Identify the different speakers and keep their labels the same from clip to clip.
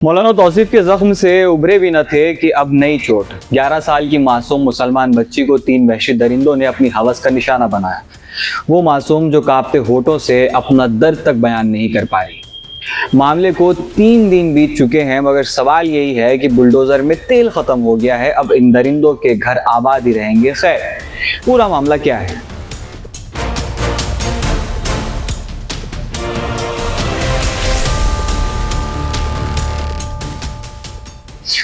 Speaker 1: मौलाना तौसीफ के जख्म से उभरे भी न थे कि अब नई चोट। 11 साल की मासूम मुसलमान बच्ची को 3 वहशी दरिंदों ने अपनी हवस का निशाना बनाया। वो मासूम जो कांपते होठों से अपना दर्द तक बयान नहीं कर पाई। मामले को 3 दिन बीत चुके हैं, मगर सवाल यही है कि बुलडोजर में तेल खत्म हो गया है, अब इन दरिंदों के घर आबाद ही रहेंगे। खैर, पूरा मामला क्या है?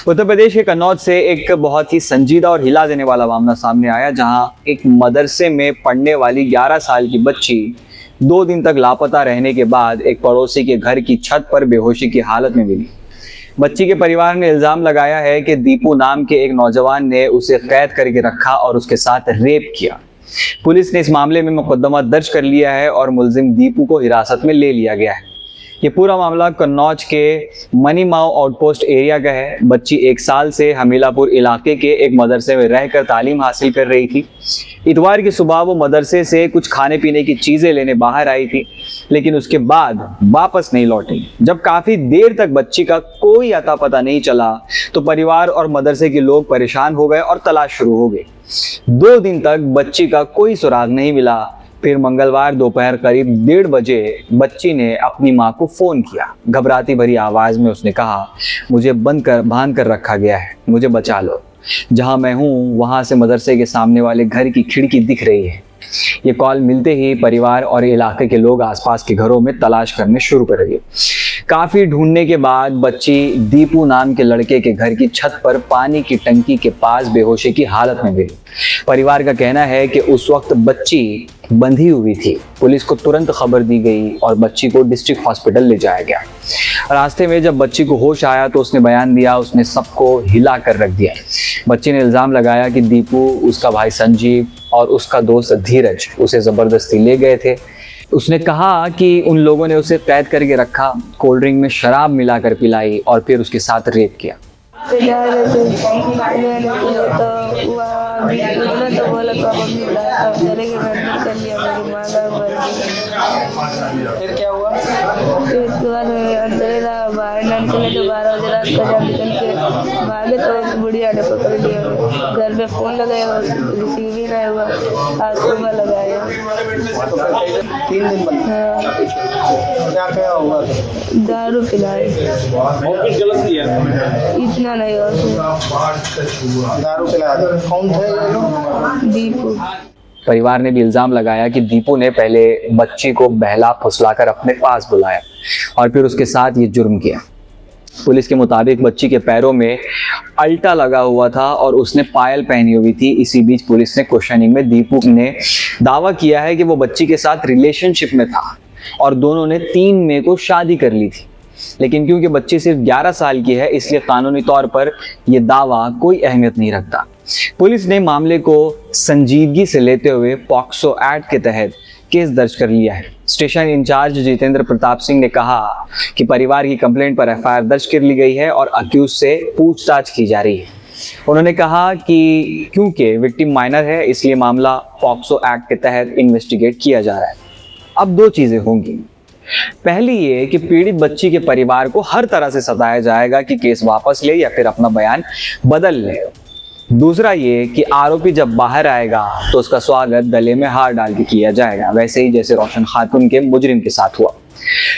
Speaker 1: उत्तर प्रदेश के कन्नौज से एक बहुत ही संजीदा और हिला देने वाला मामला सामने आया, जहां एक मदरसे में पढ़ने वाली 11 साल की बच्ची 2 दिन तक लापता रहने के बाद एक पड़ोसी के घर की छत पर बेहोशी की हालत में मिली। बच्ची के परिवार ने इल्जाम लगाया है कि दीपू नाम के एक नौजवान ने उसे कैद करके रखा और उसके साथ रेप किया। पुलिस ने इस मामले में मुकदमा दर्ज कर लिया है और मुलजिम दीपू को हिरासत में ले लिया गया है। ये पूरा मामला कन्नौज के मनीमाव आउटपोस्ट एरिया का है। बच्ची 1 साल से हमीलापुर इलाके के एक मदरसे में रहकर तालीम हासिल कर रही थी। इतवार की सुबह वो मदरसे से कुछ खाने पीने की चीज़ें लेने बाहर आई थी, लेकिन उसके बाद वापस नहीं लौटी। जब काफ़ी देर तक बच्ची का कोई अता पता नहीं चला तो परिवार और मदरसे के लोग परेशान हो गए और तलाश शुरू हो गई। 2 दिन तक बच्ची का कोई सुराग नहीं मिला। फिर मंगलवार दोपहर करीब 1:30 बजे बच्ची ने अपनी मां को फोन किया। घबराती भरी आवाज में उसने कहा, मुझे बांध कर रखा गया है, मुझे बचा लो। जहां मैं हूं वहां से मदरसे के सामने वाले घर की खिड़की दिख रही है। ये कॉल मिलते ही परिवार और इलाके के लोग आसपास के घरों में तलाश करने शुरू कर दिए। काफी ढूंढने के बाद बच्ची दीपू नाम के लड़के के घर की छत पर पानी की टंकी के पास बेहोशी की हालत में मिली। परिवार का कहना है कि उस वक्त बच्ची बंधी हुई थी। पुलिस को तुरंत खबर दी गई और बच्ची को डिस्ट्रिक्ट हॉस्पिटल ले जाया गया। रास्ते में जब बच्ची को होश आया तो उसने बयान दिया, उसने सबको हिला कर रख दिया। बच्ची ने इल्ज़ाम लगाया कि दीपू, उसका भाई संजीव और उसका दोस्त धीरज उसे ज़बरदस्ती ले गए थे। उसने कहा कि उन लोगों ने उसे कैद करके रखा, कोल्ड ड्रिंक में शराब मिलाकर पिलाई और फिर उसके साथ रेप किया।
Speaker 2: फिर क्या हुआ? फिर उसके बाद बाहर निकले तो 12 बजे रात का जब निकल के भागे तो बुढ़िया ने पकड़ लिया। घर पे फोन लगाया, रिसीव ही नहीं हुआ। आज सुबह लगाया।
Speaker 3: 3 दिन बाद क्या क्या हुआ?
Speaker 2: दारू पिलाई।
Speaker 3: और कुछ गलत किया?
Speaker 2: इतना नहीं और
Speaker 3: दारू पिलाया। कौन थे ये लोग?
Speaker 2: दीपू।
Speaker 1: परिवार ने भी इल्ज़ाम लगाया कि दीपू ने पहले बच्ची को बहला फुसलाकर अपने पास बुलाया और फिर उसके साथ ये जुर्म किया। पुलिस के मुताबिक बच्ची के पैरों में अल्टा लगा हुआ था और उसने पायल पहनी हुई थी। इसी बीच पुलिस ने क्वेश्चनिंग में दीपू ने दावा किया है कि वो बच्ची के साथ रिलेशनशिप में था और दोनों ने 3 मई को शादी कर ली थी। लेकिन क्योंकि बच्ची सिर्फ 11 साल की है, इसलिए कानूनी तौर पर यह दावा कोई अहमियत नहीं रखता। पुलिस ने मामले को संजीदगी से लेते हुए पॉक्सो एक्ट के तहत केस दर्ज कर लिया है। स्टेशन इंचार्ज जितेंद्र प्रताप सिंह ने कहा कि परिवार की कंप्लेंट पर एफआईआर दर्ज कर ली गई है और अक्यूज से पूछताछ की जा रही है। उन्होंने कहा कि क्योंकि विक्टिम माइनर है, इसलिए मामला पॉक्सो एक्ट के तहत इन्वेस्टिगेट किया जा रहा है। अब 2 चीजें होंगी। पहली ये कि पीड़ित बच्ची के परिवार को हर तरह से सताया जाएगा कि केस वापस ले या फिर अपना बयान बदल ले। दूसरा ये कि आरोपी जब बाहर आएगा तो उसका स्वागत गले में हार डाल के किया जाएगा, वैसे ही जैसे रोशन खातून के मुजरिम के साथ हुआ।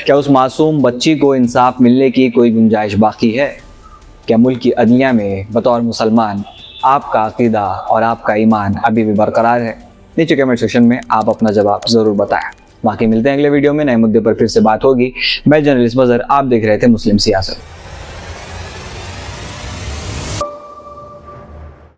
Speaker 1: क्या उस मासूम बच्ची को इंसाफ मिलने की कोई गुंजाइश बाकी है? क्या मुल्क की अदलिया में बतौर मुसलमान आपका अकीदा और आपका ईमान अभी भी बरकरार है? नीचे कमेंट सेक्शन में आप अपना जवाब जरूर बताएं। बाकी मिलते हैं अगले वीडियो में, नए मुद्दे पर फिर से बात होगी। मैं जर्नलिस्ट मजहर, आप देख रहे थे मुस्लिम सियासत।